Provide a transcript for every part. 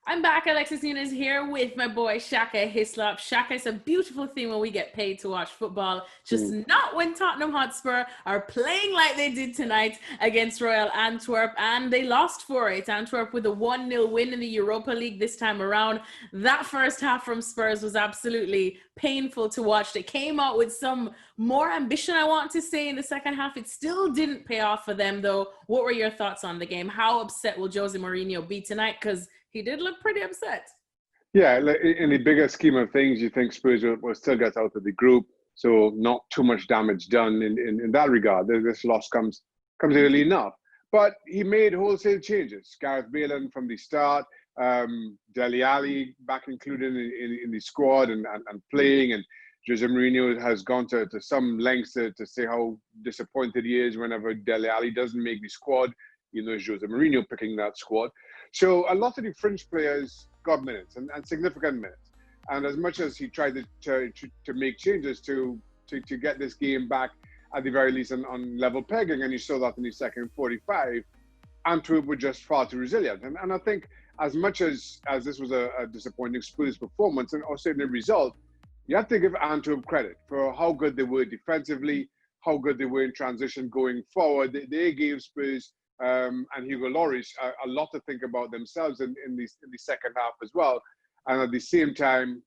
I'm back, Alexis Nunes here with my boy Shaka Hislop. Shaka, it's a beautiful thing when we get paid to watch football, just Mm. not when Tottenham Hotspur are playing like they did tonight against Royal Antwerp, and they lost for it. Antwerp with a 1-0 win in the Europa League this time around. That first half from Spurs was absolutely painful to watch. They came out with some more ambition, I want to say, in the second half. It still didn't pay off for them, though. What were your thoughts on the game? How upset will Jose Mourinho be tonight? Because he did look pretty upset. Yeah, in the bigger scheme of things, you think Spurs will still get out of the group, so not too much damage done in that regard. This loss comes early enough, but he made wholesale changes. Gareth Bale from the start, Dele Alli back included in the squad and playing, and Jose Mourinho has gone to some lengths to say how disappointed he is whenever Dele Alli doesn't make the squad. You know, it's Jose Mourinho picking that squad. So a lot of the fringe players got minutes and significant minutes. And as much as he tried to make changes to get this game back at the very least on level pegging, and you saw that in the second 45, Antwerp were just far too resilient. And I think as much as this was a disappointing Spurs performance and also in the result, you have to give Antwerp credit for how good they were defensively, how good they were in transition going forward. They gave Spurs and Hugo Lloris a lot to think about themselves in the second half as well. And at the same time,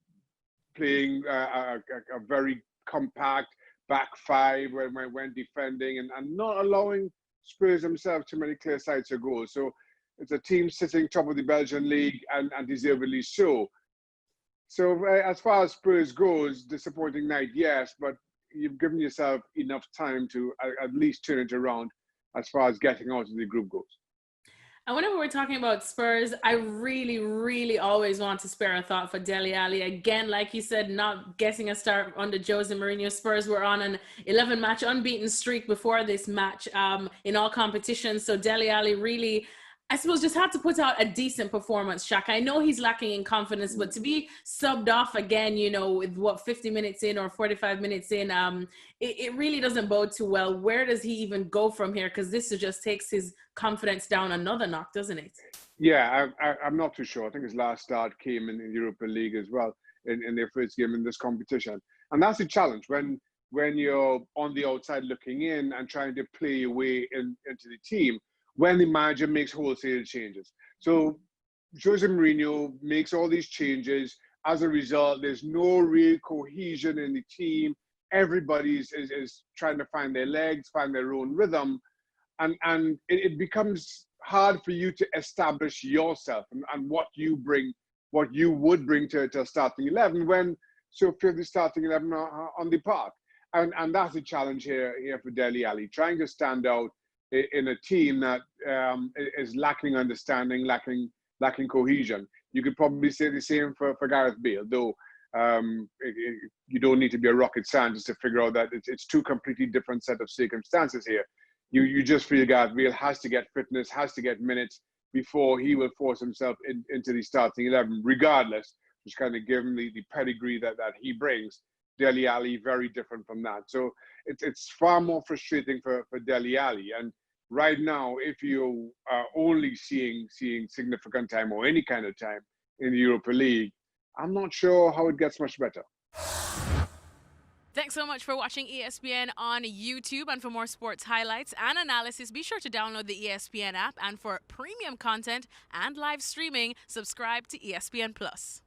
playing a very compact back five when defending and not allowing Spurs themselves too many clear sights of goals. So it's a team sitting top of the Belgian league and deservedly so. So as far as Spurs goes, disappointing night, yes, but you've given yourself enough time to at least turn it around as far as getting out of the group goes. And whenever we're talking about Spurs, I really, really always want to spare a thought for Dele Alli. Again, like you said, not getting a start under Jose Mourinho. Spurs were on an 11-match unbeaten streak before this match in all competitions. So Dele Alli really, I suppose, just had to put out a decent performance, Shaq. I know he's lacking in confidence, but to be subbed off again, you know, with 50 minutes in or 45 minutes in, it really doesn't bode too well. Where does he even go from here? Because this just takes his confidence down another knock, doesn't it? Yeah, I'm not too sure. I think his last start came in the Europa League as well in their first game in this competition. And that's a challenge when you're on the outside looking in and trying to play your way into the team when the manager makes wholesale changes. So Jose Mourinho makes all these changes. As a result, there's no real cohesion in the team. Everybody is trying to find their legs, find their own rhythm. And it becomes hard for you to establish yourself and what you bring, what you would bring to a starting 11 when so few of the starting 11 are on the park. And that's a challenge here for Dele Alli, trying to stand out in a team that is lacking understanding, lacking cohesion. You could probably say the same for Gareth Bale, though you don't need to be a rocket scientist to figure out that it's two completely different set of circumstances here. You just feel Gareth Bale has to get fitness, has to get minutes before he will force himself into the starting 11, regardless, just kind of give him the pedigree that he brings. Dele Alli, very different from that. So it's far more frustrating for Dele Alli. And right now, if you are only seeing significant time or any kind of time in the Europa League, I'm not sure how it gets much better. Thanks so much for watching ESPN on YouTube. And for more sports highlights and analysis, be sure to download the ESPN app. And for premium content and live streaming, subscribe to ESPN Plus.